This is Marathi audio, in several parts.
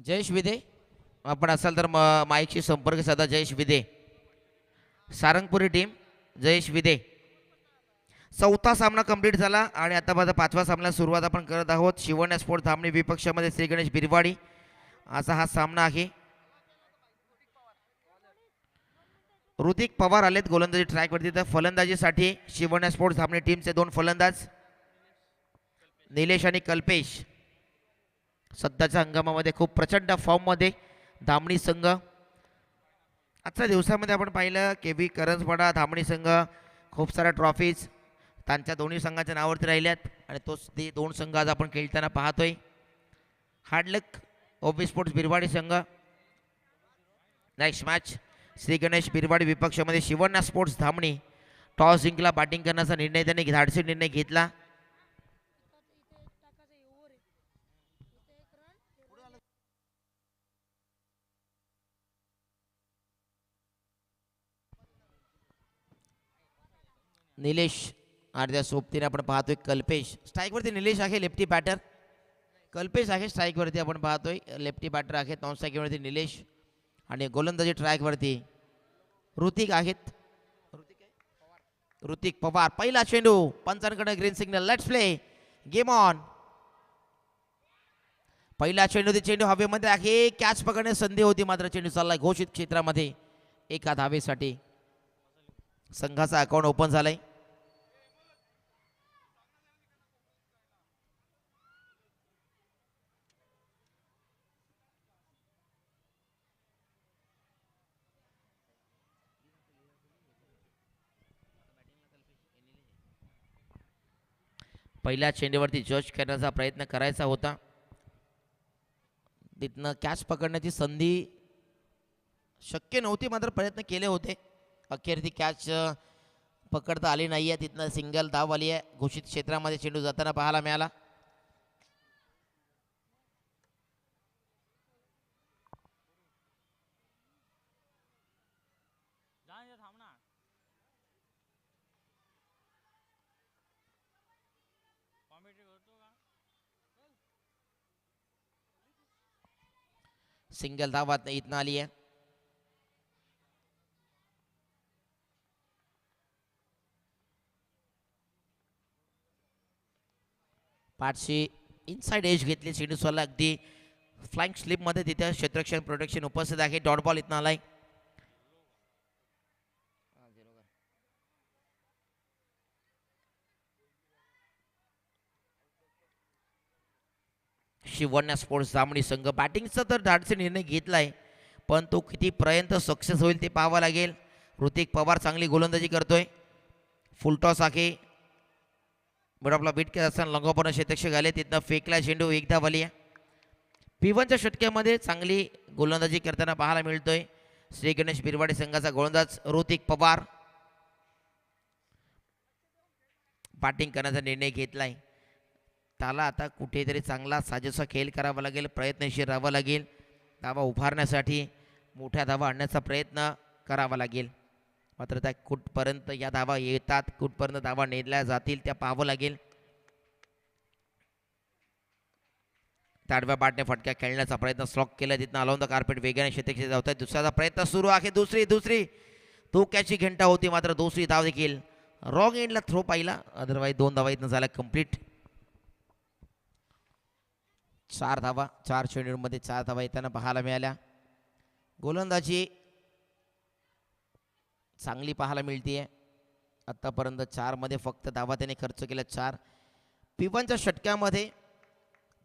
जयेश विदे आपण असाल तर माईकशी संपर्क साधा. जयेश विदे, सारंगपुरी टीम. जयेश विदे. चौथा सामना कंप्लीट झाला आणि आता माझा पाचवा सामन्याला सुरुवात आपण करत आहोत. शिवण्या स्पोर्ट्स धामणी विपक्षामध्ये श्री गणेश बिरवाडी असा हा सामना आहे. ऋतिक पवार आलेत गोलंदाजी ट्रॅकवरती. तर फलंदाजीसाठी शिवण्या स्पोर्ट्स धामणी टीमचे दोन फलंदाज निलेश आणि कल्पेश. सध्याच्या हंगामामध्ये खूप प्रचंड फॉर्ममध्ये धामणी संघ. आजच्या दिवसामध्ये आपण पाहिलं के व्ही करंजवाडा धामणी संघ खूप साऱ्या ट्रॉफीज त्यांच्या दोन्ही संघाच्या नावावरती राहिल्यात आणि तोच ते दोन संघ आज आपण खेळताना पाहतोय. हार्डलक ओबी स्पोर्ट्स बिरवाडी संघ. नेक्स्ट मॅच श्री गणेश बिरवाडी विपक्षामध्ये शिवण्या स्पोर्ट्स धामणी. टॉस जिंकला, बॅटिंग करण्याचा निर्णय त्यांनी धाडसी निर्णय घेतला. निलेश अर्ध्या सोबतीने आपण पाहतोय. कल्पेश स्ट्राईकवरती. निलेश आहे लेफ्टी बॅटर. कल्पेश आहे स्ट्राईकवरती आपण पाहतोय. लेफ्टी बॅटर आहेत. नॉन स्ट्राईकवरती निलेश आणि गोलंदाजी ट्रॅकवरती ऋतिक आहेत. ऋतिक पवार. पहिला चेंडू पंचांकडे green signal. Let's play game on. पहिला चेंडू. चेंडू हवेमध्ये आहे. कॅच पकडण्याची संधी होती मात्र चेंडू चाललाय घोषित क्षेत्रामध्ये. एका धावेसाठी संघाचा अकाउंट ओपन झालाय. पहिल्या चेंडूवरती जज करण्याचा प्रयत्न करायचा होता. तिथनं कॅच पकडण्याची संधी शक्य नव्हती मात्र प्रयत्न केले होते. अखेर ती कॅच पकडता आली नाही आहे. तिथनं सिंगल धाव आली आहे. घोषित क्षेत्रामध्ये चेंडू जाताना पाहायला मिळाला. सिंगल धाव इथनं आली आहे. पाठशी इनसाइड एज घेतली. चेंडू सोडला अगदी फ्लाइंग स्लिपमध्ये. तिथे क्षेत्ररक्षण प्रोटेक्शन उपस्थित आहे. डॉट बॉल इथनं आलाय. शिवण्या स्पोर्ट्स धामणी संघ बॅटिंगचा तर धाडसी निर्णय घेतलाय पण तो कितीपर्यंत सक्सेस होईल ते पाहावं लागेल. ऋतिक पवार चांगली गोलंदाजी करतोय. फुलटॉस आहे. मिडॉपला बीट करत असताना लंगोपर्ण क्षेत्रक्षक आले. तिथनं फेकला चेंडू. एकदा वाली. P1च्या षटक्यामध्ये चांगली गोलंदाजी करताना पाहायला मिळतोय श्री गणेश बिरवाडी संघाचा गोलंदाज ऋतिक पवार. बॅटिंग करण्याचा निर्णय घेतलाय. त्याला आता कुठेतरी चांगला साजेसा खेळ करावा लागेल. प्रयत्नशील राहावं लागेल. धावा उभारण्यासाठी मोठ्या धावा आणण्याचा प्रयत्न करावा लागेल. मात्र त्या कुठपर्यंत या धावा येतात, कुठपर्यंत धावा नेल्या जातील त्या पाहावं लागेल. ताडव्या बॅटने फटक्या खेळण्याचा प्रयत्न स्लॉक केला. तिथनं अलाउन द कार्पेट वेगाने क्षेत्रक्षेत्र जात आहे. दुसऱ्याचा प्रयत्न सुरू आहे. दुसरी धोक्याची घंटा होती मात्र दुसरी धाव देखील रॉंग एंडला थ्रो पाहिला. अदरवाईज 2 धावा इथनं झाल्या कंप्लीट. 4 धावा 4 चेंडूमध्ये 4 धावा येताना पाहायला मिळाल्या. गोलंदाजी चांगली पाहायला मिळते. आत्तापर्यंत 4 मध्ये फक्त धावा त्याने खर्च केल्या 4. P1च्या षटक्यामध्ये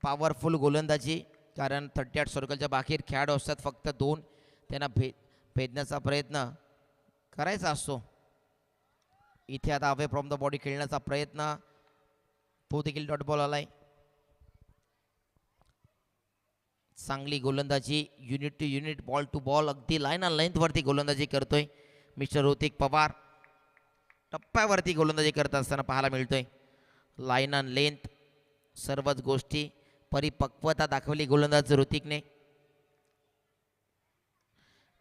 पॉवरफुल गोलंदाजी कारण 38 सर्कलच्या बाहेर खेळाडू असतात. फक्त 2 त्यांना भेदण्याचा प्रयत्न करायचा असतो. इथे आता अवे फ्रॉम द बॉडी खेळण्याचा प्रयत्न तो देखील डॉट बॉल आलाय. चांगली गोलंदाजी, unit to unit, ball to ball, अगदी लाईन ऑन लेंथवरती गोलंदाजी करतोय मिस्टर ऋतिक पवार. टप्प्यावरती गोलंदाजी करत असताना पाहायला मिळतोय. लाईन ऑन लेंथ, सर्वच गोष्टी, परिपक्वता दाखवली गोलंदाज ऋतिकने.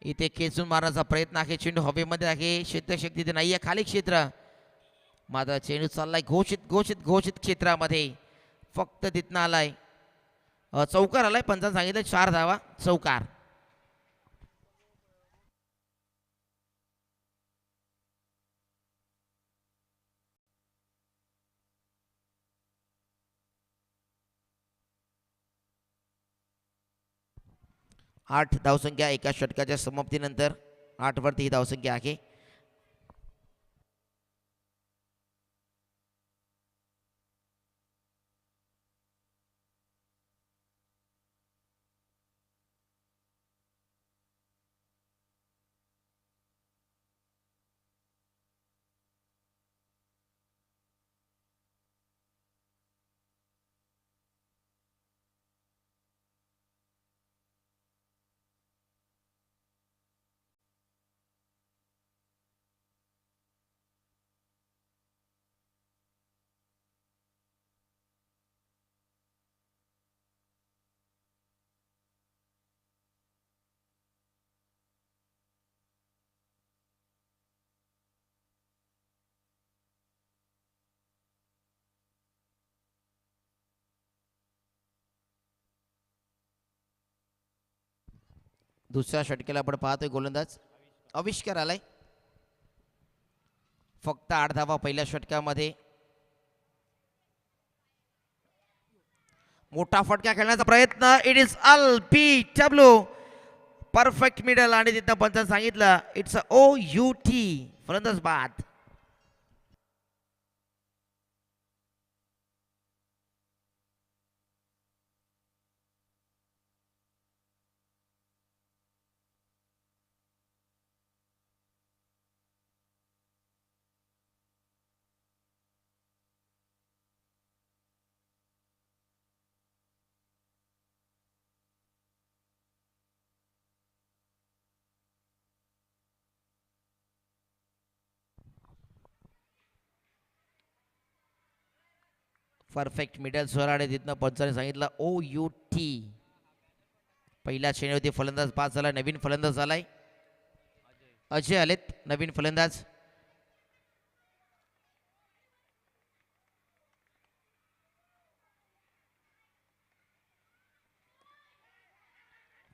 इथे खेचून मारण्याचा प्रयत्न आहे, चेंडू हवेमध्ये आहे, क्षेत्रशक्ती तिथे नाही आहे, खाली क्षेत्र, मात्र चेंडू चाललाय घोषित घोषित घोषित क्षेत्रामध्ये, फक्त तिथनं आलाय चौकार आलाय. पंचांनी सांगितलं 4 धावा, चौकार. आठ धावसंख्या एका षटकाच्या समाप्तीनंतर, 8 वरती ही धावसंख्या आहे. दुसऱ्या षटकाला आपण पाहतोय गोलंदाज आविष्कार आलाय. फक्त 8 धावा पहिल्या षटकामध्ये. मोठा फटका खेळण्याचा प्रयत्न, it is LBW, perfect middle, आणि तिथं पंचांनी सांगितलं इट्स OUT, फलंदाज बाद. परफेक्ट मिडल स्वर, आणि तिथनं पंचांनी सांगितलं OUT. पहिल्या श्रेणीवरती फलंदाज पास झाला. नवीन फलंदाज झालाय अजय आलेत, नवीन फलंदाज.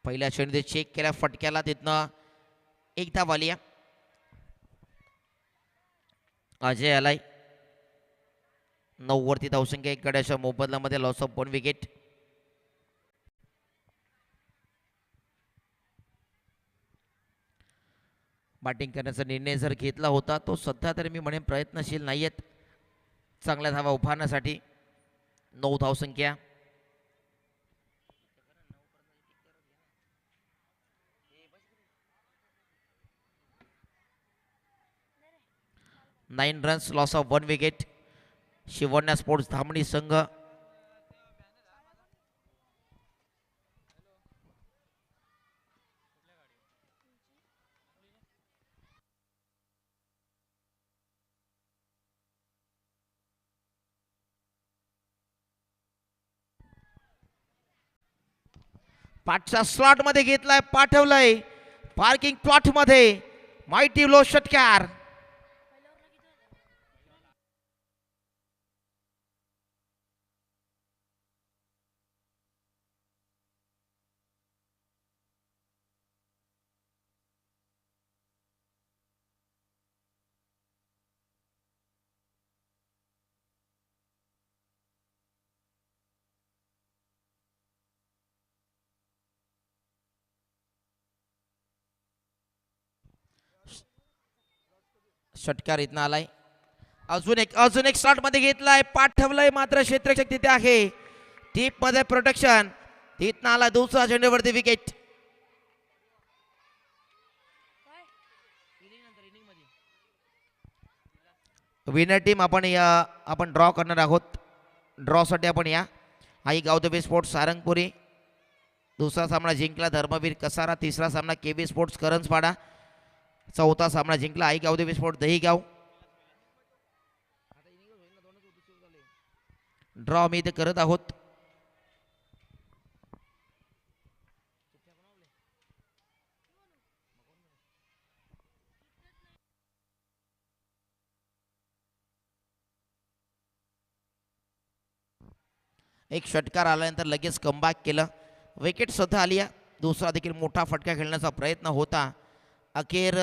पहिल्या श्रेणीत चेक केल्या फटक्याला, तिथनं एक धाव आली. अजय आलाय. 9 वरती धावसंख्या, 1 गड्याच्या मोबदल्यामध्ये लॉस ऑफ 1 विकेट. बॅटिंग करण्याचा निर्णय जर घेतला होता तो सध्या तरी मी म्हणेन प्रयत्नशील नाही आहेत चांगल्या धावा उभारण्यासाठी. 9 धावसंख्या. Nine runs, loss of 1 wicket. Shivanya sports Dhamani संघ पाठच्या स्लॉट मध्ये घेतलाय, पाठवलंय पार्किंग प्लॉट मध्ये. माहिती लो षटकार. षटकार इथं आलाय. अजून एक स्लॉट मध्ये घेतलाय, पाठवलंय, मात्र क्षेत्ररक्षक तिथे आहे. टीप मध्ये प्रोटेक्शन. तिथं आला दुसरा चेंडूवरती विकेट. विनर टीम आपण ड्रॉ करणार आहोत. ड्रॉ साठी आपण या आई गावदेवी स्पोर्ट्स सारंगपुरी दुसरा सामना जिंकला धर्मवीर कसारा. तिसरा सामना केबी स्पोर्ट्स करंजपाडा. चौथा सामना जिंकला आई गावदेवी स्पोर्ट दहीगाव. ड्रॉ आम्ही इथे करत आहोत. एक षटकार आल्यानंतर लगेच कमबॅक केलं. विकेट सुद्धा आली आहे. दुसरा देखील मोठा फटका खेळण्याचा प्रयत्न होता. अखेर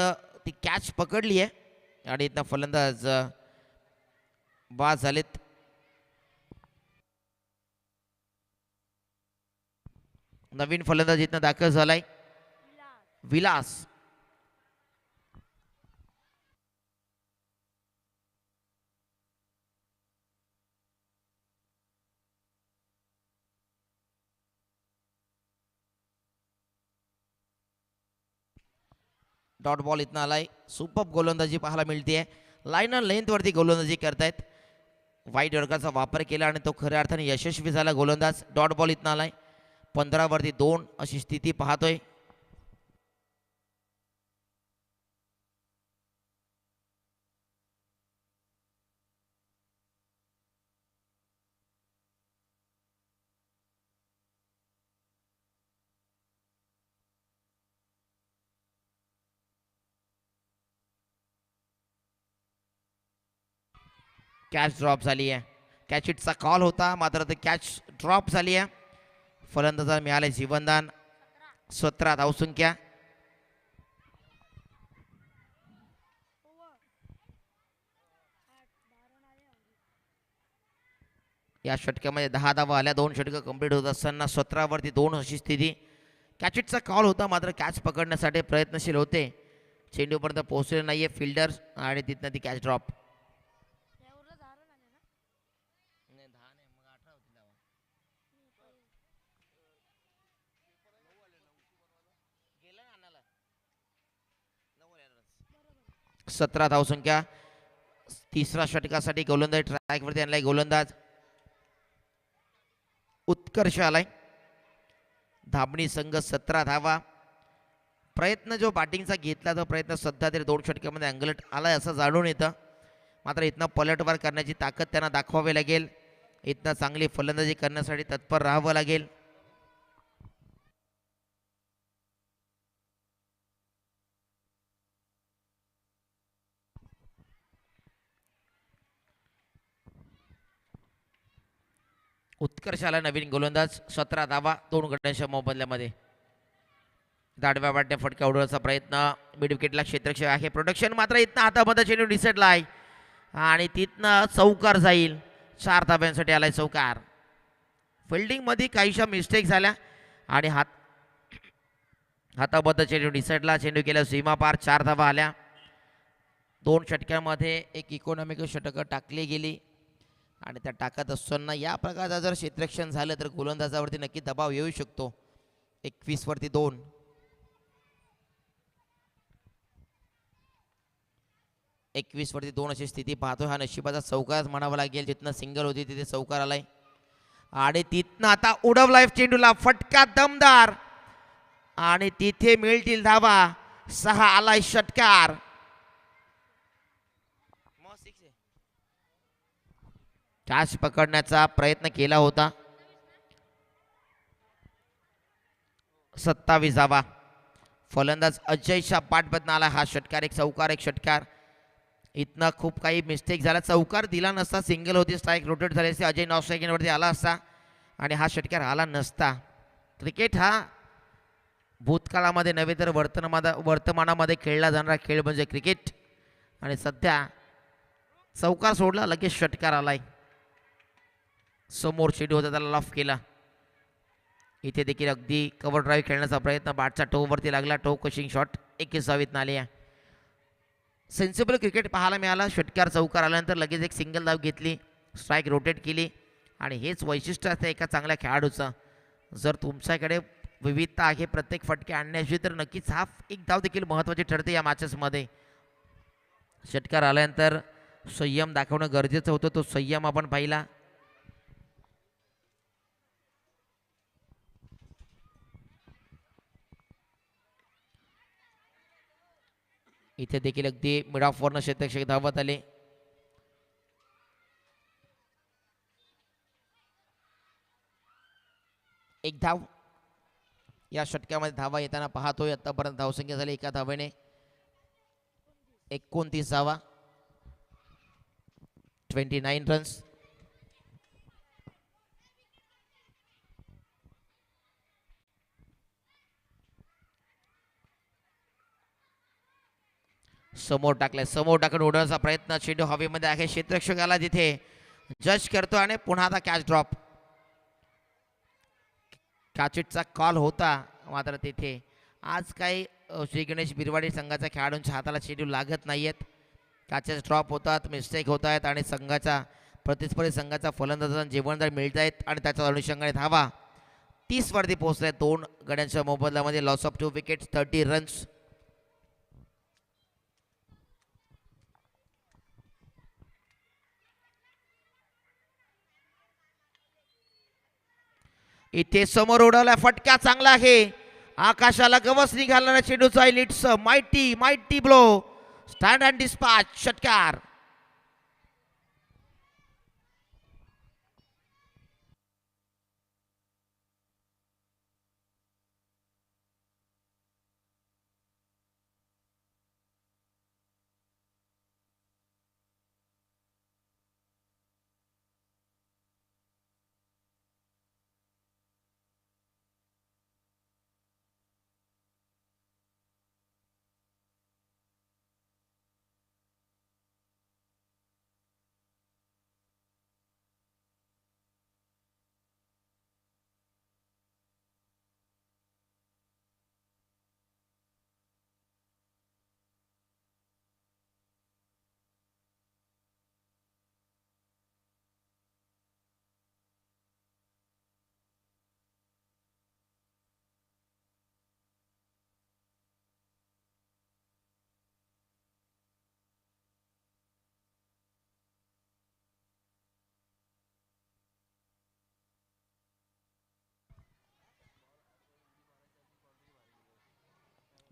ती कॅच पकडली आहे आणि इथं फलंदाज बाद झालेत. नवीन फलंदाज इथं दाखल झालाय विलास. डॉट बॉल इथं आलाय. सुपर गोलंदाजी पाहायला मिळते. लाईन अँड लेंथवरती गोलंदाजी करतायत. वाईट वर्गाचा वापर केला आणि तो खऱ्या अर्थाने यशस्वी झाला गोलंदाज. डॉट बॉल इथं आलाय. 15 वरती 2 अशी स्थिती पाहतोय. कॅच ड्रॉप झाली आहे. कॅच हिटचा कॉल होता मात्र ते कॅच ड्रॉप झाली आहे. फलंदाजाला मिळाले जीवनदान. 17 धावसंख्या. या षटकामध्ये 10 धावा आल्या. 2 षटकं कंप्लीट होत असताना 17 वरती 2 अशी स्थिती. कॅच हिटचा कॉल होता मात्र कॅच पकडण्यासाठी प्रयत्नशील होते. चेंडूपर्यंत पोहोचले नाहीये फिल्डर्स आणि तिथनं ती कॅच ड्रॉप. सतरा धावसंख्या. तिसरा षटकासाठी गोलंदाज ट्रॅकवरती आणलाय गोलंदाज उत्कर्ष आलाय. धाबणी संघ 17 धावा. प्रयत्न जो बॅटिंगचा घेतला तो प्रयत्न सध्या तरी 2 षटकामध्ये अंगलट आलाय असं जाणून येतं. मात्र इथनं पलटवार करण्याची ताकद त्यांना दाखवावी लागेल. इथनं चांगली फलंदाजी करण्यासाठी तत्पर राहावं लागेल. उत्कर्ष आला नवीन गोलंदाज. 17 धावा 2 गड्यांच्या मोबदल्यामध्ये. दाडव्या वाटण्या फटका उडवण्याचा प्रयत्न. मिड विकेटला क्षेत्रक्षक आहे प्रोडक्शन मात्र इथनं हातामध्ये चेंडू डिसेटला आहे आणि तिथनं चौकार जाईल. 4 धाब्यांसाठी आलाय चौकार. फिल्डिंगमध्ये काहीशा मिस्टेक झाल्या आणि हाताबद्ध चेंडू डिसेटला. चेंडू केला सीमा पार. 4 धावा आल्या. 2 षटकांमध्ये एक इकॉनॉमिकल षटकं टाकली गेली आणि त्या टाकत असताना या प्रकारचं जर क्षेत्ररक्षण झालं तर गोलंदाजावरती नक्की दबाव येऊ शकतो. 21 वरती 2. वरती 2 अशी स्थिती पाहतोय. हा नशिबाचा चौकार म्हणावा लागेल. तिथनं सिंगल होती तिथे चौकार आलाय आणि तिथनं आता उडवलाय चेंडूला. फटका दमदार आणि तिथे मिळतील धावा. 6 आलाय षटकार. कॅच पकडण्याचा प्रयत्न केला होता. 27 धावा. फलंदाज अजयच्या पाठबद्दल आला हा षटकार. एक चौकार एक षटकार. इथनं खूप काही मिस्टेक झाला. चौकार दिला नसता सिंगल होती. स्ट्राईक रोटेट झाली असते. अजय 9 सेकंडवरती आला असता आणि हा षटकार आला नसता. क्रिकेट हा भूतकाळामध्ये नव्हे तर वर्तमानामध्ये खेळला जाणारा खेळ म्हणजे क्रिकेट आणि सध्या चौकार सोडला लगेच षटकार आलाय. समोर चेंडू होता त्याला लॉफ केला. इथे देखील अगदी कव्हर ड्राईव्ह खेळण्याचा प्रयत्न. बॅटच्या टोवरती लागला. टो कशिंग शॉट 21 धावीत आली आहे. सेन्सिबल क्रिकेट पाहायला मिळाला. षटकार चौकार आल्यानंतर लगेच एक सिंगल धाव घेतली. स्ट्राईक रोटेट केली आणि हेच वैशिष्ट्य असतं एका चांगल्या खेळाडूचं. जर तुमच्याकडे विविधता आहे प्रत्येक फटके आणण्याची तर नक्कीच हा एक धाव देखील महत्त्वाची ठरते या मॅचेसमध्ये. षटकार आल्यानंतर संयम दाखवणं गरजेचं होतं. तो संयम आपण पाहिला. इथे देखील अगदी मिड ऑफ वरनं क्षेत्ररक्षक धावत आले. एक धाव या षटकामध्ये धावा येताना पाहतोय. आतापर्यंत धावसंख्या झाली एका धावेने 29 धावा, 29 रन्स. समोर टाकले, समोर टाकून उडवण्याचा प्रयत्न. चेंडू हवेमध्ये आहे. क्षेत्ररक्षकाला तिथे जज करतो आणि पुन्हा आता कॅच ड्रॉप. काचिटचा कॉल होता मात्र तिथे आज काही श्री गणेश बिरवाडी संघाच्या खेळाडूंच्या हाताला चेंडू लागत नाहीयेत. कॅचेस ड्रॉप होतात, मिस्टेक होत आहेत आणि संघाचा प्रतिस्पर्धी संघाचा फलंदाजांना जीवनदार मिळत आहेत आणि त्याच्या अनुषंगाने धावा 30 वरती पोहोचले. 2 गड्यांच्या मोबदल्यामध्ये लॉस ऑफ 2 विकेट्स, 30 रन्स. इथे समोर उडवला फटका चांगला आहे. आकाशाला गवस निघालणारा चेंडूचा it's mighty mighty blow. Stand and dispatch. षटकार.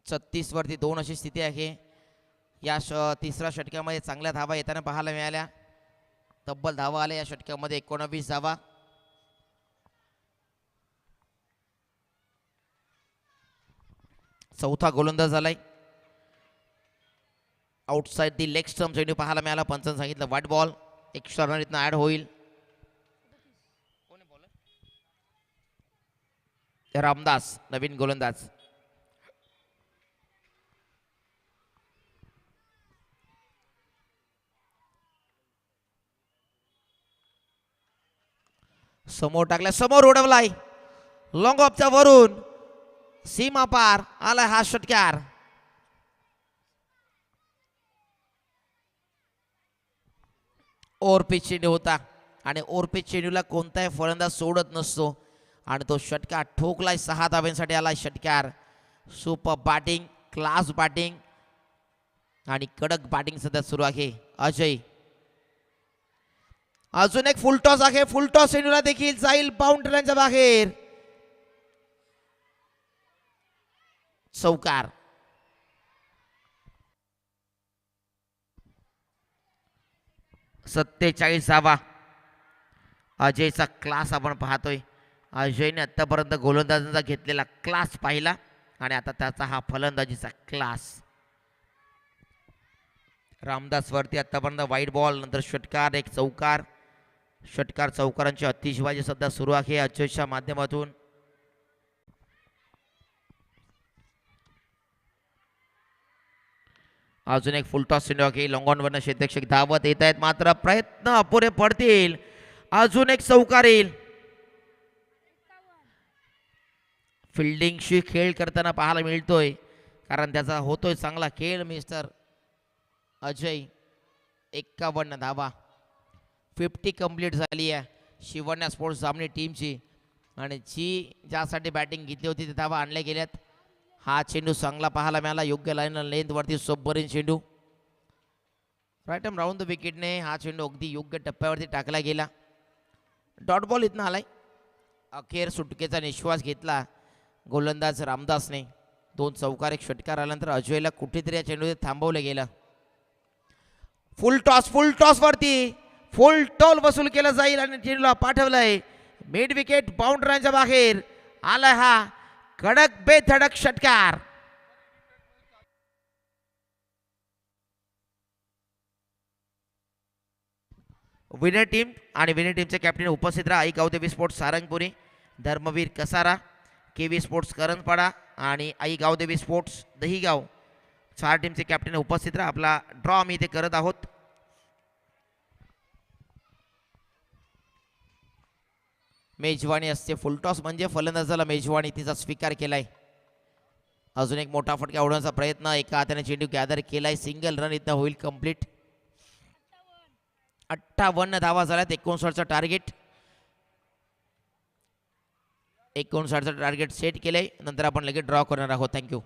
छत्तीस वरती 2 अशी स्थिती आहे. या तिसऱ्या षटकामध्ये चांगल्या धावा येताना पाहायला मिळाल्या. तब्बल धावा आल्या या षटकामध्ये 19 धावा. चौथा गोलंदाज झालाय. आउटसाइड दी लेग स्टंप चेंडू पाहायला मिळाला. पंचांनी सांगितलं वाईट बॉल. एक्स्ट्रा रन इथनं ऍड होईल. रामदास नवीन गोलंदाज. समोर टाकला, समोर उडवलाय लॉंग ऑफच्या वरून. सीमा पार आलाय हा षटकार. ओव्हरपिच चेंडू होता आणि ओव्हरपिच चेंडूला कोणताही फलंदाज सोडत नसतो आणि तो षटकार ठोकलाय. 6 धाब्यांसाठी आलाय षटकार. सुपर बॅटिंग, क्लास बॅटिंग आणि कडक बॅटिंग सध्या सुरू आहे. अजय अजून एक फुलटॉस आहे. फुलटॉस चेंडूला देखील जाईल बाउंड्रीच्या बाहेर. चौकार. सत्तेचाळीस धावा. अजयचा क्लास आपण पाहतोय. अजयने आतापर्यंत गोलंदाजांचा घेतलेला क्लास पाहिला आणि आता त्याचा हा फलंदाजीचा क्लास. रामदास वरती आतापर्यंत वाईट बॉल, नंतर षटकार, एक चौकार. षटकार चौकारांची अतिशबाजी सध्या सुरू आहे अजयच्या माध्यमातून. अजून एक फुलटॉस चेंडू आहे. लॉंग वरनं क्षेत्ररक्षक धावत येत आहेत मात्र प्रयत्न अपुरे पडतील. अजून एक चौकार येईल. फिल्डिंगशी खेळ करताना पाहायला मिळतोय कारण त्याचा होतोय चांगला खेळ मिस्टर अजय. 51 धावा. 50 कंप्लीट झाली आहे शिवण्या स्पोर्ट्स जामणी टीमची आणि जी ज्यासाठी बॅटिंग घेतली होती ते धावा आणल्या गेल्यात. हा चेंडू चांगला पाहायला मिळाला. योग्य लाईन लेंथ वरती सबमरीन चेंडू. राईट एम राऊंड द विकेटने हा चेंडू अगदी योग्य टप्प्यावरती टाकला गेला. डॉट बॉल इथनं आलाय. अखेर सुटकेचा निश्वास घेतला गोलंदाज रामदासने. दोन चौकार एक षटकार आल्यानंतर अजयला कुठेतरी या चेंडू थांबवलं गेलं. फुल टॉस वरती फुल टॉल वसूल केलं जाईल आणि चेंडूला पाठवलंय मिड विकेट बाउंड्रीच्या बाहेर आला हा कडक बेधडक षटकार. विनर टीम आणि विनर टीमचे कॅप्टन उपस्थित राहा. Aai Gavdevi sports Sarangpuri, Dharmveer Kasara, KV sports Karanjpada आणि आई गावदेवी स्पोर्ट्स दहीगाव, 4 टीमचे कॅप्टन उपस्थित राहा. आपला ड्रॉ आम्ही इथे करत आहोत. मेजवानी असते. फुलटॉस म्हणजे फलंदाजाला मेजवानी, तिचा स्वीकार केलाय. अजून एक मोठा फटका उडवण्याचा प्रयत्न, एका हाताने चेंडू गॅदर केलाय. सिंगल रन इथं होईल कंप्लीट. 58 धावा झाल्यात. 59चं टार्गेट, 59चं टार्गेट सेट केलंय. नंतर आपण लगेच ड्रॉ करणार आहोत. थँक्यू.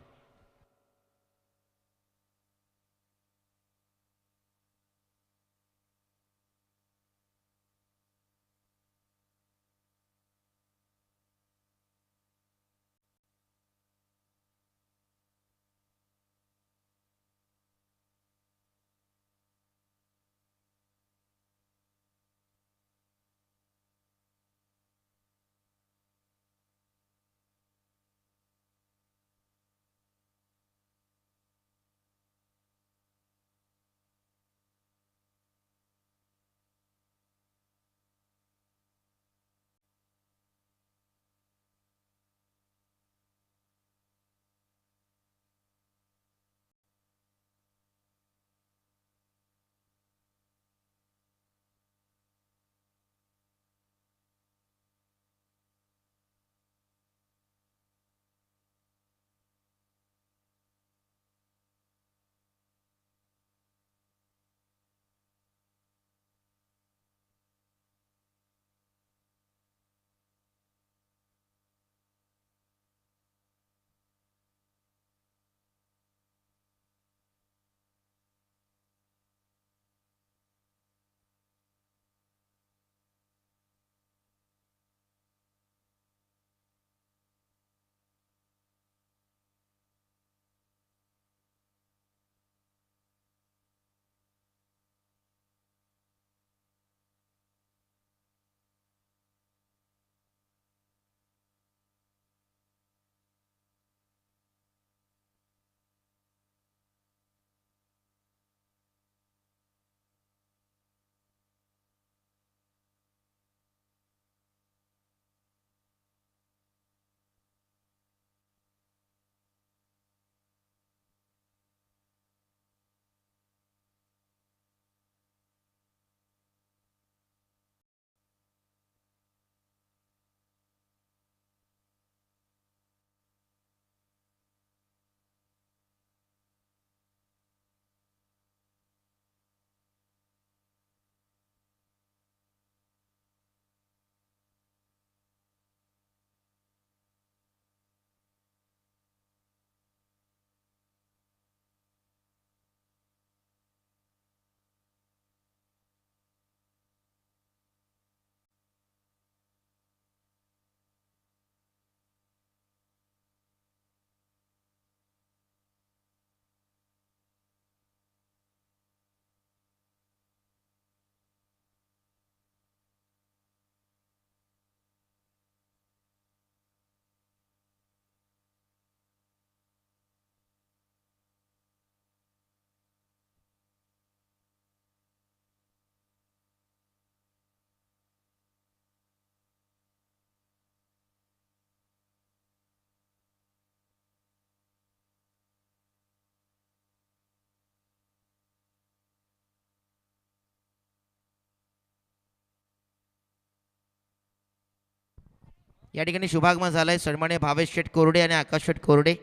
या ठिकाणी शुभागमन झालंय. सन्मान्य भावेश शेठ कोरडे आणि आकाश शेठ कोरडे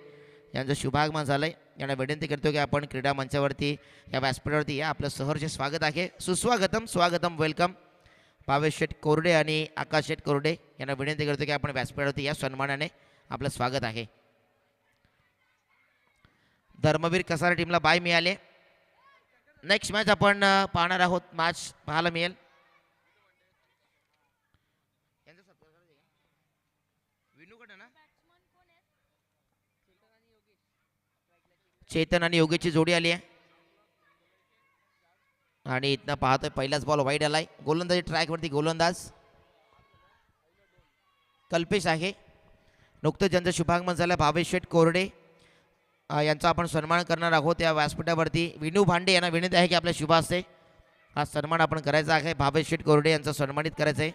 यांचं शुभागमन झालंय. यांना विनंती करतो की आपण क्रीडा मंचावरती या व्यासपीठावरती या. आपलं सहर्ष स्वागत आहे. सुस्वागतम, स्वागतम, वेलकम. भावेश शेठ कोरडे आणि आकाश शेठ कोरडे यांना विनंती करतो की आपण व्यासपीठावरती या. सन्मानाने आपलं स्वागत आहे. धर्मवीर कसारा टीमला बाय मिळाले. नेक्स्ट मॅच आपण पाहणार आहोत. मॅच पाहायला मिळेल. चेतन आणि योगेशची जोडी आली आहे आणि इथनं पाहतोय पहिलाच बॉल वाईड आलाय. गोलंदाजी ट्रॅकवरती गोलंदाज कल्पेश आहे. नुकतंच ज्यांचं शुभागमन झालं भावेश शेठ कोरडे यांचा आपण सन्मान करणार आहोत. या व्यासपीठावरती विनू भांडे यांना विनंती आहे की आपल्या शुभ हस्ते हा सन्मान आपण करायचा आहे. भावेश शेठ कोरडे यांचा सन्मानित करायचं आहे.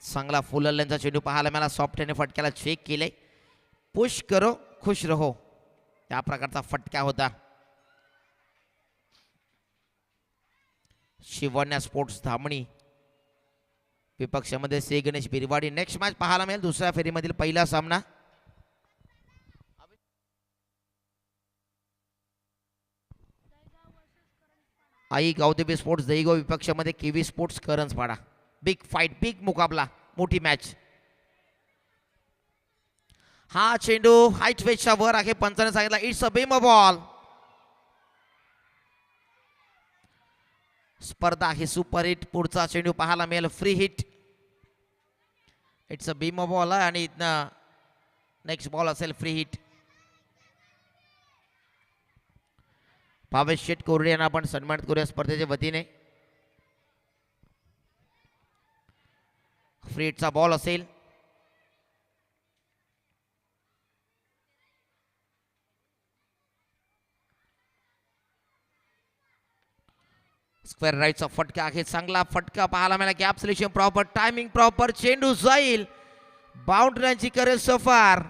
चांगला फुलल्यांचा चेंडू पाहायला मला सॉफ्ट आणि फटक्याला चेक केले. पुश करो खुश रहो त्या प्रकारचा फटका होता. शिवण्या स्पोर्ट्स धामणी विपक्षामध्ये से गणेश बिरवाडी. नेक्स्ट मॅच पाहायला मिळेल दुसऱ्या फेरीमधील पहिला सामना. आई गावदेवी स्पोर्ट्स दहीगाव विपक्षामध्ये केवी sports Karanjpada. Big fight, big मुकाबला, मोठी मॅच. हा चेंडू हाईट वेजच्या वर आहे. पंचाने सांगितला इट्स अ बीम बॉल. स्पर्धा आहे सुपर हिट. पुढचा चेंडू पाहायला मिळेल free hit. It's a beam ball आणि इथनं नेक्स्ट बॉल असेल फ्री हिट. भावेश शेठ कोरडे यांना आपण सन्मानित करूया स्पर्धेच्या वतीने. फ्री हिटचा बॉल असेल. स्क्वेअर राईटचा फटका आहे. चांगला फटका पाहायला मिळाला. Gap selection proper, timing proper. चेंडू जाईल बाउंड्रीची करेल सफार.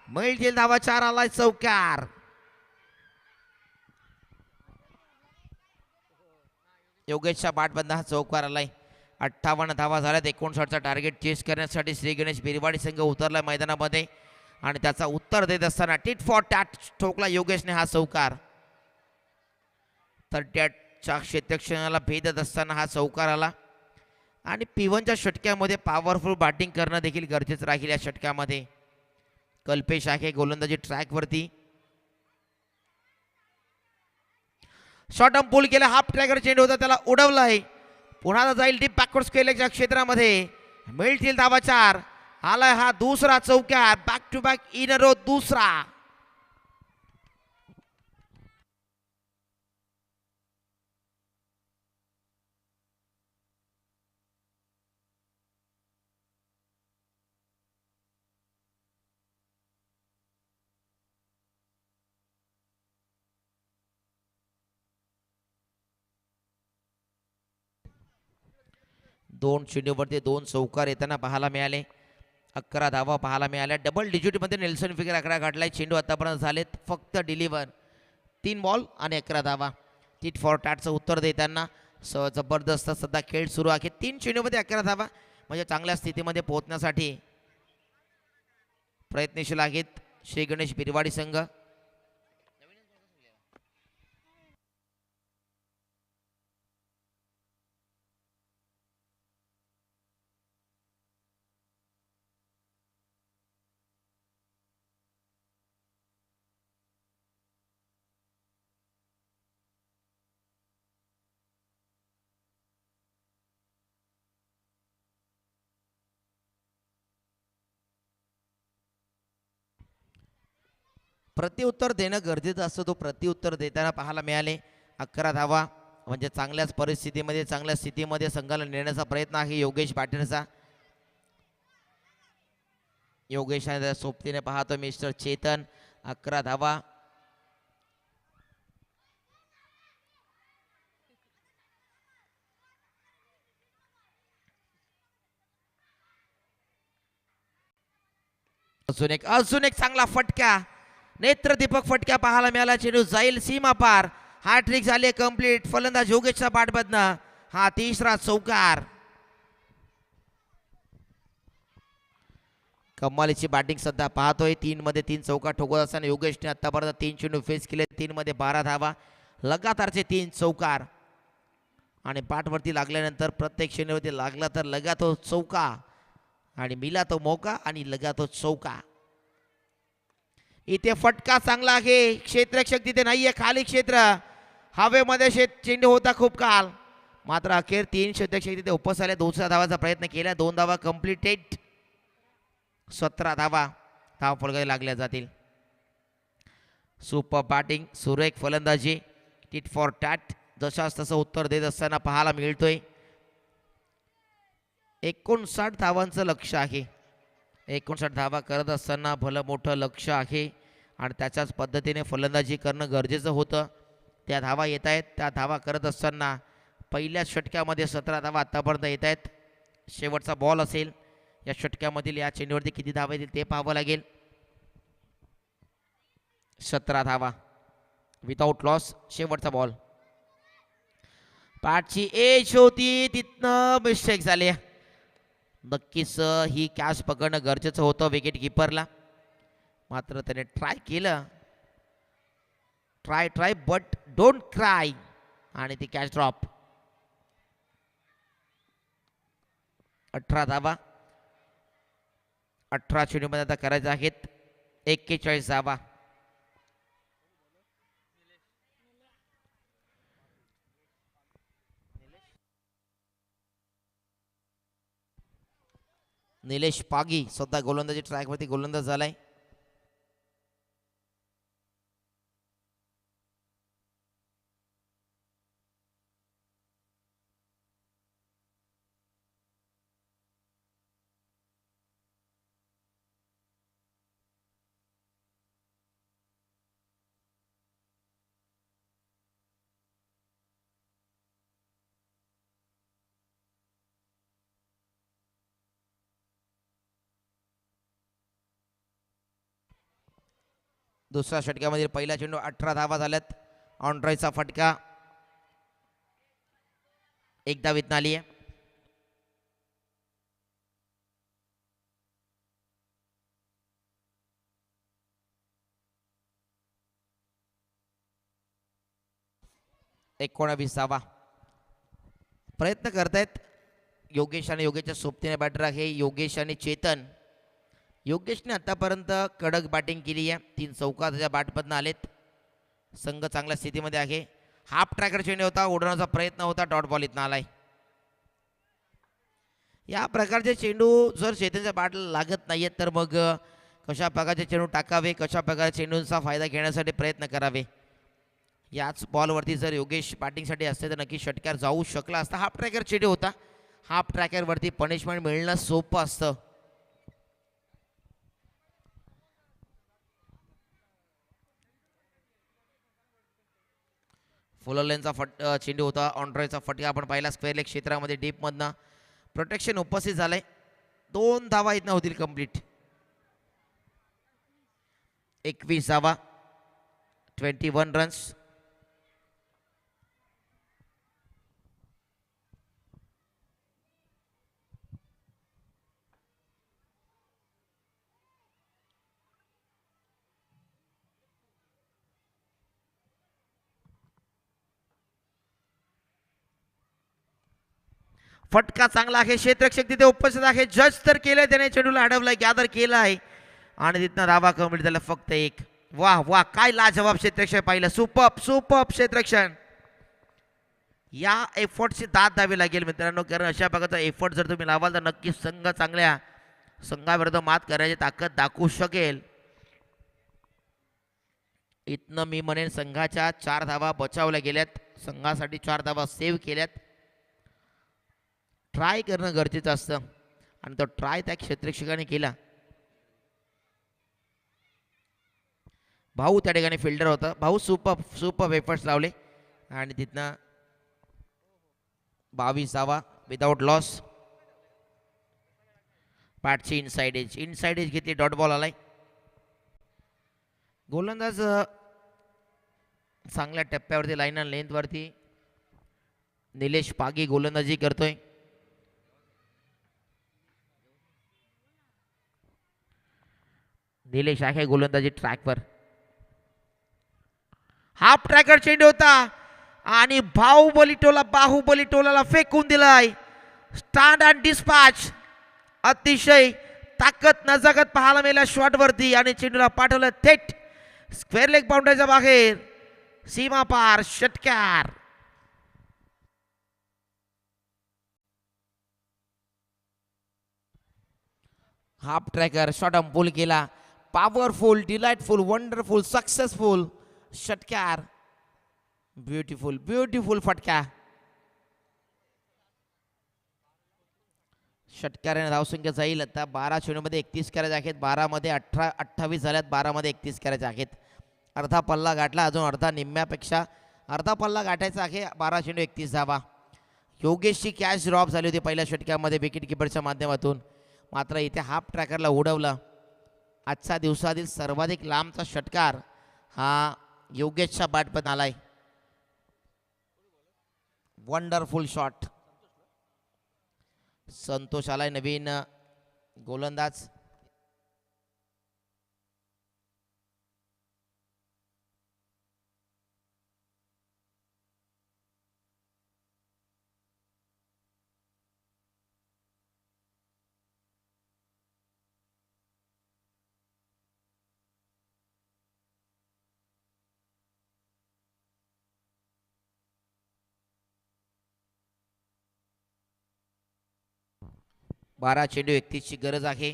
मिळतील धावा 4 आलाय चौकार. योगेशच्या बॅटमधनं हा चौकार आलाय. 58 धावा झाल्यात. 59चा टार्गेट चेस करण्यासाठी श्री गणेश बिरवाडी संघ उतरला मैदानामध्ये आणि त्याचा उत्तर देत असताना टिट फॉर टॅट ठोकला योगेशने हा चौकार. तर च्या क्षेत्रक्षणाला भेदत असताना हा चौकार आला आणि P1च्या षटक्यामध्ये पॉवरफुल बॅटिंग करणं देखील गरजेचं राहील. या षटक्यामध्ये कल्पेश आहे गोलंदाजी ट्रॅकवरती. शॉर्ट आर्म पुल केला. हाफ ट्रॅकर चेंडू होता त्याला उडवलाय. पुन्हा जाईल डीप बॅकवर्ड स्क्वेअरच्या क्षेत्रामध्ये. मिळतील धावा 4. आलाय हा दुसरा चौकार. Back to back in a row दुसरा. दोन चेंडूवरती 2 चौकार येताना पाहायला मिळाले. 11 धावा पाहायला मिळाल्या. डबल डिजिटमध्ये नेल्सन फिगर आकडा गाठलाय. चेंडू आतापर्यंत झालेत फक्त डिलिव्हर 3 बॉल आणि 11 धावा. टिट फॉर टॅटचं उत्तर देताना जबरदस्त सध्या खेळ सुरू आहे. 3 चेंडूमध्ये 11 धावा म्हणजे चांगल्या स्थितीमध्ये पोहोचण्यासाठी प्रयत्नशील आहेत श्री गणेश बिरवाडी संघ. प्रत्युत्तर देणं गरजेचं असतं. तो प्रत्युत्तर देताना पाहायला मिळाले. 11 धावा म्हणजे चांगल्याच परिस्थितीमध्ये चांगल्या स्थितीमध्ये संघाला नेण्याचा प्रयत्न आहे योगेश पाटीलचा. योगेश सोबतीने पाहतो मिस्टर चेतन. 11 धावा. अजून एक चांगला फटका. नेत्रदीपक फटका पाहायला मिळाला. चेंडू जाईल सीमा पार. हा ट्रिक झाली कंप्लीट. फलंदाज योगेशच्या बॅटमधनं हा तिसरा चौकार. कमालीची बॅटिंग सध्या पाहतोय. 3 मध्ये 3 चौकार ठोकत असताना योगेशने आतापर्यंत 3 चेंडू फेस केले. 3 मध्ये 12 धावा. लगातारचे 3 चौकार आणि बॅटवरती लागल्यानंतर प्रत्येक चेंडूवरती लागला तर लगा तो चौका आणि मिला तो मौका आणि लगा तो चौका. इथे फटका चांगला आहे. क्षेत्ररक्षक तिथे नाहीये. खाली क्षेत्र हवेमध्ये चेंडू होता खूप काल. मात्र अखेर 3 षटक तिथे उपस आले. दुसऱ्या धावाचा प्रयत्न केला, 2 धावा कंप्लीटेड. 17 धावा धाव फलकाला लागल्या जातील. सुपर बॅटिंग, सुरेख फलंदाजी, टिट फॉर टॅट जशास तसं उत्तर देत असताना पाहायला मिळतोय. 59 धावांचं लक्ष आहे. 59 धावा करत असताना भलं मोठं लक्ष आहे आणि त्याच्याच पद्धतीने फलंदाजी करणं गरजेचं होतं. त्या धावा येत आहेत. त्या धावा करत असताना पहिल्या षटक्यामध्ये 17 धावा आतापर्यंत येत आहेत. शेवटचा बॉल असेल या षटक्यामधील, या चेंडूवरती किती धावा येतील ते पाहावं लागेल. 17 धावा विदाउट लॉस. शेवटचा बॉल, पाठची एज होती, तिथनं मिस्टेक झाली. नक्कीच ही कॅच पकडणं गरजेचं होतं विकेट किपरला, मात्र त्याने ट्राय केलं. ट्राय बट डोंट क्राय, आणि ती कॅच ड्रॉप. 18 धावा 18 चेंडूमध्ये आता करायचं आहेत. 41 धावा. निलेश पागी सध्या गोलंदाजी ट्रॅकवरती गोलंदाज झालाय. दुसऱ्या षटक्यामध्ये पहिला चेंडू 18 धावा झाल्यात. ऑनड्रायचा फटका एक धावीत आली आहे. एकोणावीस धावा. प्रयत्न करतायत योगेश आणि योगेशच्या सोबतीने बॅटर आहे योगेश आणि चेतन. योगेशने आतापर्यंत कडक बॅटिंग केली आहे. 3 चौका त्याच्या बॅटमधनं आलेत. संघ चांगल्या स्थितीमध्ये आहे. हाफ ट्रॅकर चेंडू होता, उडवण्याचा प्रयत्न होता, डॉट बॉल इथनं आलाय. या प्रकारचे चेंडू जर चेतनच्या बॅटला लागत नाहीयेत तर मग कशा प्रकारचे चेंडू टाकावे, कशा प्रकारच्या चेंडूंचा फायदा घेण्यासाठी प्रयत्न करावे. याच बॉलवरती जर योगेश बॅटिंगसाठी असते तर नक्की षटकार जाऊ शकला असता. हाफ ट्रॅकर चेंडू होता. हाफ ट्रॅकरवरती पनिशमेंट मिळणं सोपं असतं. फुलर लेनचा चेंडू होता. ऑनड्रायचा फटका आपण पाहिला स्क्वेअर लेग क्षेत्रामध्ये डीपमधनं. प्रोटेक्शन उपस्थित झालंय. 2 धावा इथनं होतील कंप्लीट. 21 धावा 21 रन्स. फटका चांगला आहे. क्षेत्ररक्षक तिथे उपस्थित आहे. जज तर केलंय त्याने, चेंडूला अडवलाय, गॅदर केला आहे आणि तिथनं धावा कंप्लीट झाला फक्त 1. वाह वाह, काय लाजवाब क्षेत्ररक्षण पाहिलं. सुपर क्षेत्ररक्षण. या एफर्टची दाद द्यावी लागेल मित्रांनो, कारण अशा प्रकारचा एफर्ट जर तुम्ही लावाल तर नक्कीच संघ चांगल्या संघाविरुद्ध मात करायची ताकद दाखवू शकेल. इथनं मी म्हणेन संघाच्या 4 धावा बचावल्या गेल्यात. संघासाठी 4 धावा सेव्ह केल्यात. ट्राय करणं गरजेचं असतं आणि तो ट्राय त्या क्षेत्ररक्षकाने केला. भाऊ त्या ठिकाणी फिल्डर होता. भाऊ सुपर एफर्ट्स लावले आणि तिथनं 22 धावा विदाउट लॉस. पॅटची इनसाइड एज घेतली, डॉट बॉल आलाय. गोलंदाज चांगल्या टप्प्यावरती लाईन आणि लेंथवरती निलेश पागी गोलंदाजी करतोय. निलेश आहे गोलंदाजी ट्रॅकवर. हाफ ट्रॅकर चेंडू होता आणि बाहुबली टोलाला फेकून दिलाय. Stand and dispatch. अतिशय ताकद नजाकत पाहायला मिळाल्या शॉटवरती आणि चेंडूला पाठवलं थेट स्क्वेअर लेग बाउंड्रीच्या बाहेर. सीमा पार षटकार. हाफ ट्रॅकर शॉट अंपुल केला. पॉवरफुल, डिलाइटफुल, वंडरफुल, सक्सेसफुल षटकार. ब्युटिफुल ब्युटिफुल फटका. षटकाराने धावसंख्या जाईल आता 12 चेंडूमध्ये 31 करायचे आहेत. 12 मध्ये 28 झाल्यात. 12 मध्ये 31 करायचे आहेत. अर्धा पल्ला गाठला. अजून अर्धा, निम्म्यापेक्षा अर्धा पल्ला गाठायचा आहे. 12 चेंडू 31 धावा. योगेशची कॅच ड्रॉप झाली होती पहिल्या षटकामध्ये विकेट किपरच्या माध्यमातून. मात्र इथे हाफ ट्रॅकरला उडवलं. आजच्या दिवसातील सर्वाधिक लांबचा षटकार हा योगेशच्या बॅटमधून आलाय. Wonderful shot. संतोष आलाय नवीन गोलंदाज. बारा चेंडू 31ची गरज आहे.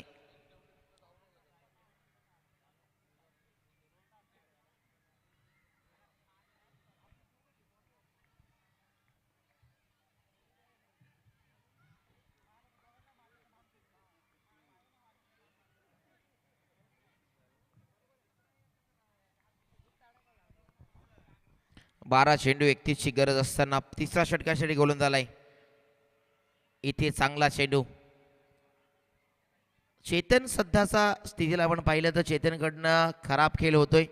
बारा चेंडू 31ची गरज असताना तिसरा षटकासाठी गोलंदाज आलाय. इथे चांगला चेंडू. चेतन सध्याचा स्थितीला आपण पाहिलं तर चेतनकडनं खराब खेळ होतोय.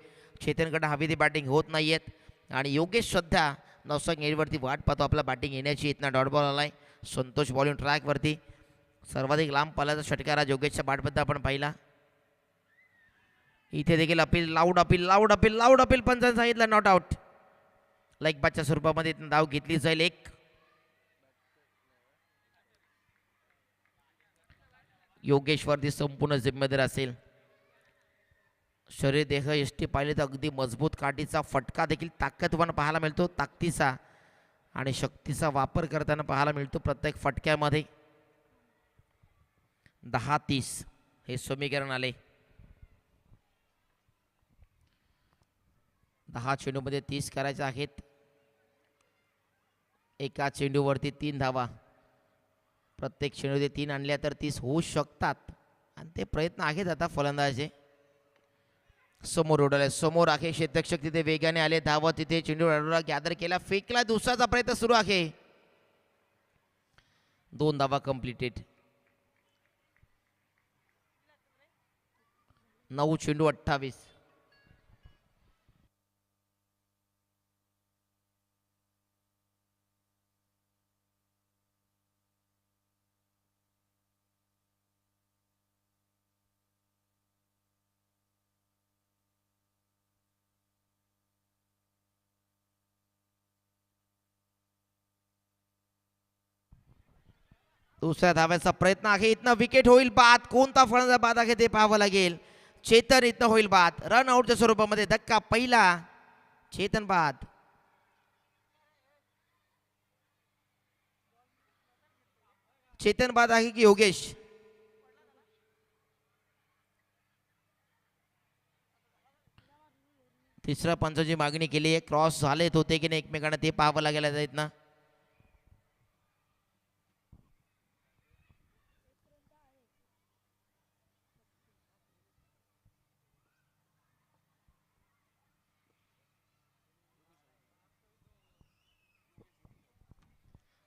चेतनकडनं हवी ती बॅटिंग होत नाही आहेत. आणि योगेश सध्या नवसंग एडवरती वाट पाहतो आपला बॅटिंग येण्याची. इथनं डॉट बॉल आलाय. संतोष बॉलिंग ट्रॅकवरती. सर्वाधिक लांब पाल्याचा षटकार आज योगेशच्या बॅटबद्दल आपण पाहिला. इथे देखील appeal, loud appeal, loud appeal, loud appeal. पंचांनी सांगितलं नॉट आउट. लाईक बादच्या स्वरूपामध्ये धाव घेतली जाईल. एक योगेशवरती संपूर्ण जिम्मेदार असेल. शरीर देह यष्टी पाहिले तर अगदी मजबूत, काठीचा फटका देखील ताकदवान पाहायला मिळतो. ताकदीचा आणि शक्तीचा वापर करताना पाहायला मिळतो प्रत्येक फटक्यामध्ये. 10-30 हे समीकरण आले. 10 चेंडूमध्ये 30 करायचे आहेत. एका चेंडूवरती 3 धावा. प्रत्येक चेंडूमध्ये 3 आणल्या तर 30 होऊ शकतात. आणि ते प्रयत्न आहेत आता फलंदाजे. समोर उडवले, समोर आहे क्षेत्ररक्षक तिथे वेगाने आले धावत. तिथे चेंडू गॅदर केला, फेकला. दुसराचा प्रयत्न सुरू आहे. 2 धावा कंप्लीटेड. 9 चेंडू 28. दुसऱ्या धाव्याचा प्रयत्न आहे. इथनं विकेट होईल बाद. कोणता फलंदाज बाद आहे ते पाहावं लागेल. चेतन इथनं होईल बाद. रन आउटच्या स्वरूपामध्ये धक्का पहिला. चेतन बाद. चेतन बाद आहे की योगेश? तिसऱ्या पंचाची मागणी केली आहे. क्रॉस झालेत होते की नाही एकमेकांना ते पाहावं लागेल इथनं.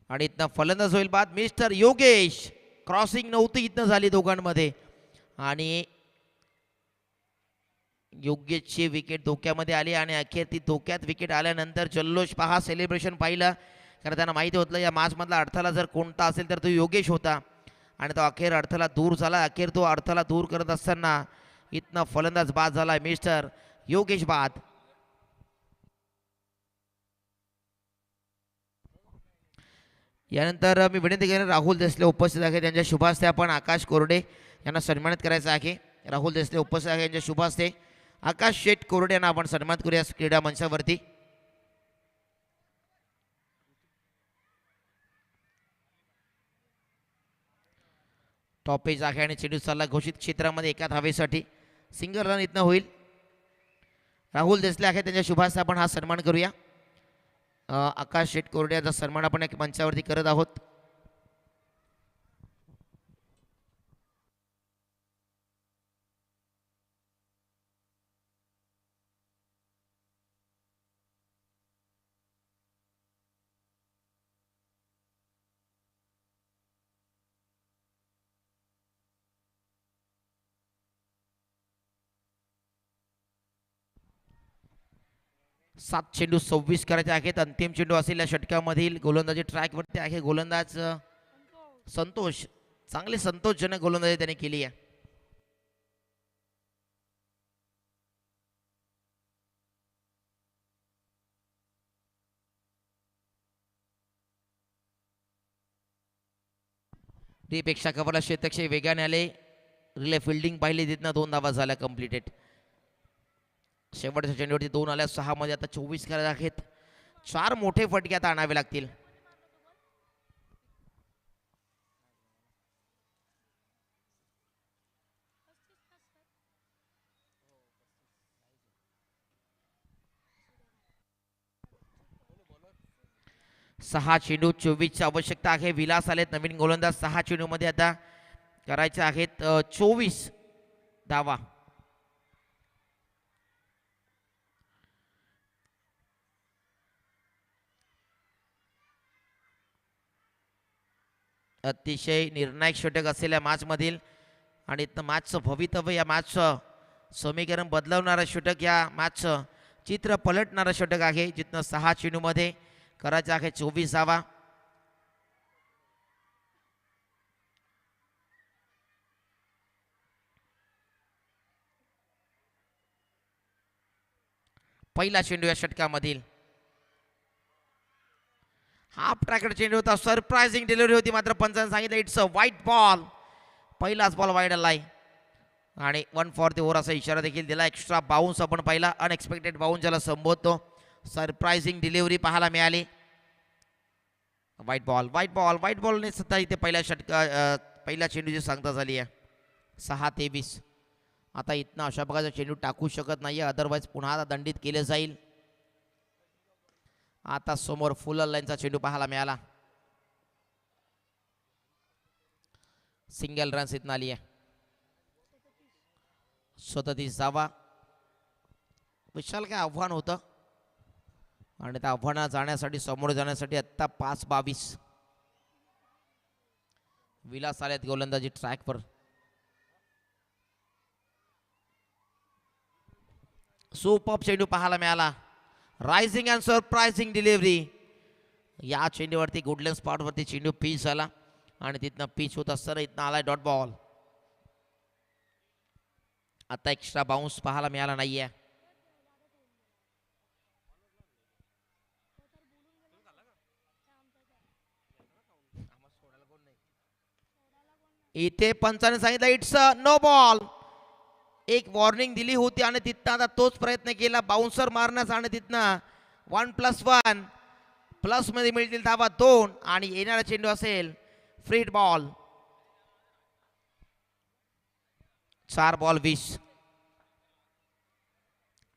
आणि इथनं फलंदाज होईल बाद. मिस्टर योगेश. क्रॉसिंग नव्हती इथनं झाली दोघांमध्ये. आणि योगेशची विकेट धोक्यामध्ये आली. आणि अखेर ती धोक्यात विकेट आल्यानंतर जल्लोष पहा, सेलिब्रेशन पाहिलं. कारण त्यांना माहिती होतं या मॅचमधला अडथळा जर कोणता असेल तर तो योगेश होता. आणि तो अखेर अडथळा दूर झाला. अखेर तो अडथळा दूर करत असताना इथनं फलंदाज बाद झाला. मिस्टर योगेश बाद. यानंतर मी विनंती करेन राहुल देसले उपस्थित आहे. त्यांच्या शुभास्ते आपण आकाश कोरडे यांना सन्मानित करायचं आहे. राहुल देसले उपस्थित आहे. यांच्या शुभास्ते आकाश शेठ कोरडे यांना आपण सन्मानित करूया क्रीडा मंचावरती. टॉपेज आहे आणि चेंडू चालला घोषित क्षेत्रामध्ये एका धावेसाठी. सिंगल रन इथनं होईल. राहुल देसले आहे त्यांच्या शुभास आपण हा सन्मान करूया. आकाश शेट कोरड्याचा सन्मान आपण एक मंचावरती करत आहोत. सात चेंडू 26 करायचे आहेत. अंतिम चेंडू असलेल्या षटकामधील गोलंदाजी ट्रॅकवरती आहे. गोलंदाज संतोष, चांगली संतोषजनक गोलंदाजी त्याने केली आहे. पेक्षा कव्हरला शेतक्षे वेगाने आले. रिले फिल्डिंग पाहिली तिथनं 2 धावा झाल्या कंप्लिटेड. शेवटच्या चेंडूवरती 2 आल्या. 6 मध्ये आता 24 करायचे आहेत. 4 मोठे फटके आता आणावे लागतील. सहा चेंडू 24ची आवश्यकता आहे. विलास आलेत नवीन गोलंदाज. 6 चेंडू मध्ये आता करायचे आहेत 24 धावा. अतिशय निर्णायक षटक असलेल्या मॅचमधील आणि मॅचचं भवितव्य, या मॅचचं समीकरण बदलवणारं षटक, या मॅचचं चित्र पलटणारं षटक आहे. जिथनं 6 चेंडूमध्ये करायचं आहे 24 धावा. पहिला चेंडू या षटकामधील हाफ ट्रॅकर चेंडू होता. सरप्राइजिंग डिलिव्हरी होती, मात्र पंचांनी सांगितलं इट्स अ व्हाईट बॉल. पहिलाच बॉल वाईड आलाय आणि 1 फॉर द ओव्हर असा इशारा देखील दिला. एक्स्ट्रा बाउन्स आपण पाहिला, अनएक्सपेक्टेड बाउन्स ज्याला संबोधतो. सरप्राइजिंग डिलिव्हरी पाहायला मिळाली. White ball, white ball, white बॉलने सुद्धा इथे पहिल्या चेंडूची सांगता झाली आहे. 6-23. आता इथनं अशा प्रकारचा चेंडू टाकू शकत नाही, अदरवाईज पुन्हा दंडित केले जाईल. आता समोर फुल लाईनचा चेंडू पाहायला मिळाला. सिंगल रन्स इथनं आली आहे. 37 धावा. विशाल काय आव्हान होतं आणि त्या आव्हानात जाण्यासाठी, समोर जाण्यासाठी आत्ता 5-22. विलास आलेत गोलंदाजी ट्रॅकवर. सुपर चेंडू पाहायला मिळाला. Rising and surprising delivery. या चेंडूवरती गुडलँड स्पॉटवरती चेंडू पिच झाला आणि तिथनं पिच होत असताना इथनं आलाय डॉट बॉल. आता एक्स्ट्रा बाउन्स पाहायला मिळाला नाहीये. इथे पंचाने सांगितलं इट्स अ नो बॉल. एक वॉर्निंग दिली होती आणि तिथनं आता तोच प्रयत्न केला बाउन्सर मारण्याचा आणि तिथनं 1+1 प्लस मध्ये मिळतील धावा 2 आणि येणारा चेंडू असेल फ्री बॉल. 4 बॉल 20.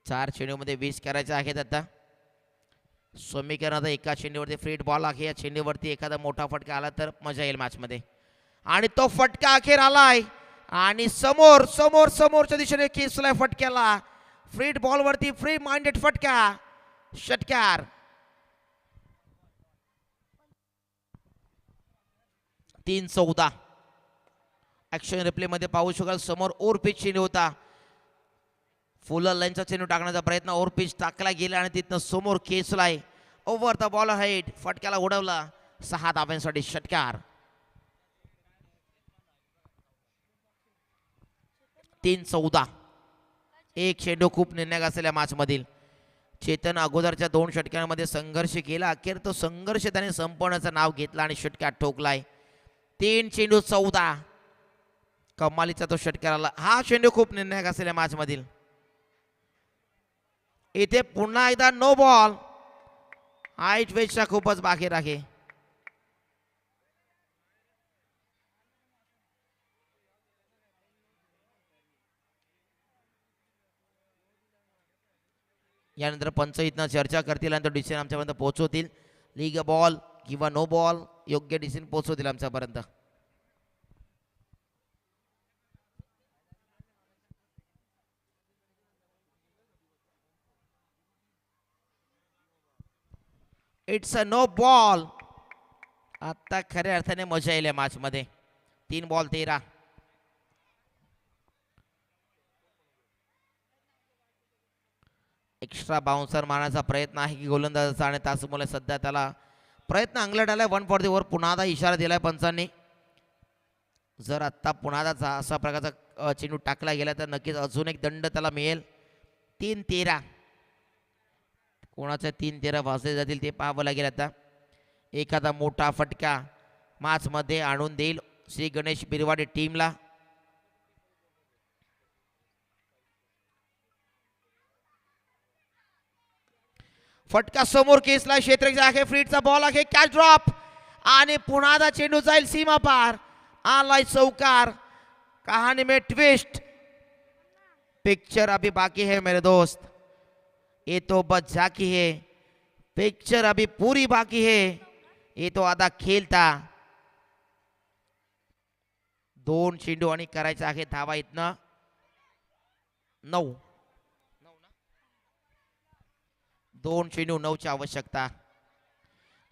4 चेंडूमध्ये 20 करायचे आहेत. आता समीकरण आता एका चेंडूवरती फ्री बॉल आहे. या चेंडूवरती एखादा मोठा फटका आला तर मजा येईल मॅचमध्ये आणि तो फटका अखेर आलाय आणि समोर समोर समोरच्या दिशेने खेचलाय फटक्याला. फ्री बॉलवरती फ्री माइंडेड फटका. षटकार 3-14. ऍक्शन रिप्ले मध्ये पाहू शकाल समोर ओव्हर पिच चेंडू होता. फुल लाईनचा चेंडू टाकण्याचा प्रयत्न, ओव्हर पिच टाकला गेला आणि तिथनं समोर खेचलाय. ओव्हर द बॉल हेड, फटक्याला उडवला. 6 धाव्यांसाठी षटकार. 3-14. एक चेंडू खूप निर्णायक असलेल्या मॅच मधील. चेतन अगोदरच्या 2 षटकांमध्ये संघर्ष केला, अखेर तो संघर्ष त्याने संपवण्याचं नाव घेतला आणि षटकार ठोकलाय. 3 चेंडू 14. कमालीचा तो षटकार आला. हा चेंडू खूप निर्णायक असलेल्या मॅच मधील. इथे पुन्हा एकदा नो बॉल. हाईट वेजचा खूपच बाहेर आहे. यानंतर पंच इथनं चर्चा करतील आणि तो डिसिजन आमच्यापर्यंत पोहोचवतील. लीग बॉल किंवा नो बॉल योग्य डिसिजन पोहोचवतील आमच्यापर्यंत. It's a no ball. आता खऱ्या अर्थाने मजा येईल मॅच मध्ये. 3 बॉल 13. एक्स्ट्रा बाउन्सर मारण्याचा प्रयत्न आहे की गोलंदाजाचा आणि त्यामुळे सध्या त्याला प्रयत्न अंगलट आलाय. 1 फॉर द ओव्हर. पुन्हा इशारा दिलाय पंचांनी. जर आत्ता पुन्हा असा प्रकारचा चेंडू टाकला गेला तर नक्कीच अजून एक दंड त्याला मिळेल. 3-13. कोणाचे 3-13 वाजले जातील ते पाहावं लागेल. आता एखादा मोठा फटका मॅच मध्ये आणून देईल श्री गणेश बिरवाडे टीमला. फटका समोर केसला. क्षेत्ररक्षक आहे. फ्रीडचा बॉल आहे. कॅच ड्रॉप आणि पुन्हा चेंडू जाईल सीमा पार. आलाय चौकार. कहानी में ट्विस्ट. पिक्चर अभी बाकी है मेरे दोस्त. ये तो बस झाकी है. पिक्चर अभी पूरी बाकी है. ये तो आधा खेल था. 2 चेंडू आणि करायचा आहे धावा इथनं 9. 2 चेंडू 9ची आवश्यकता.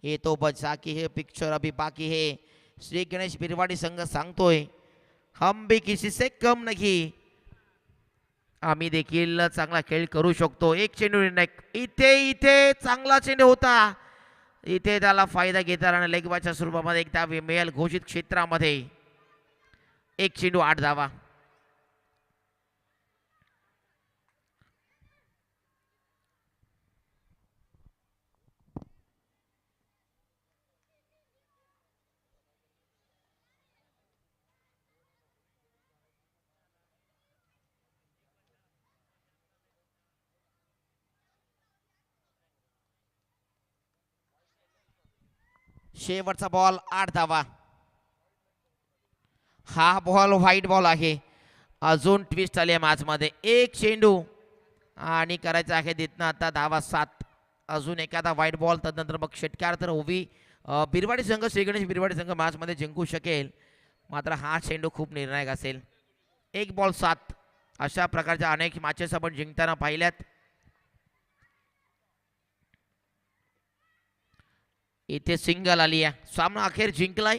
ये तो बस झाकी है. पिक्चर अभी बाकी है. श्री गणेश बिरवाडी संघ सांगतोय हम भी किसी से कम नहीं. आम्ही देखील चांगला खेळ करू शकतो. 1 चेंडू निर्णय. इथे चांगला चेंडू होता. इथे त्याला फायदा घेताना आणि लेगबाच्या स्वरूपामध्ये एकदा मिळेल घोषित क्षेत्रामध्ये. 1 चेंडू 8 धावा. शेवटचा बॉल 8 धावा. हा बॉल व्हाईट बॉल आहे. अजून ट्विस्ट आली आहे मॅच मध्ये. 1 चेंडू आणि करायचा आहे तिथनं आता धावा 7. अजून एखादा व्हाईट बॉल तदनंतर मग षटकार तर ओवी बिरवाडी संघ श्री गणेश बिरवाडी संघ मॅच मध्ये जिंकू शकेल. मात्र हा चेंडू खूप निर्णायक असेल. 1 बॉल 7. अशा प्रकारच्या अनेक मॅचेस आपण जिंकताना पाहिल्यात. इथे सिंगल आली आहे. सामना अखेर जिंकलाय.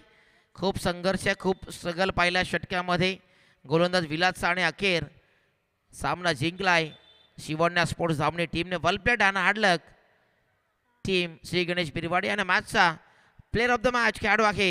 खूप संघर्ष खूप स्ट्रगल पाहिल्या षटक्यामध्ये. गोलंदाज विलास साने अखेर सामना जिंकलाय. शिवण्या स्पोर्ट्स धामणे टीमने वेल प्लेड आणि हार्ड लक. टीम श्री गणेश बिरवाडी आणि मॅचचा प्लेयर ऑफ द मॅच खेळाडू आहे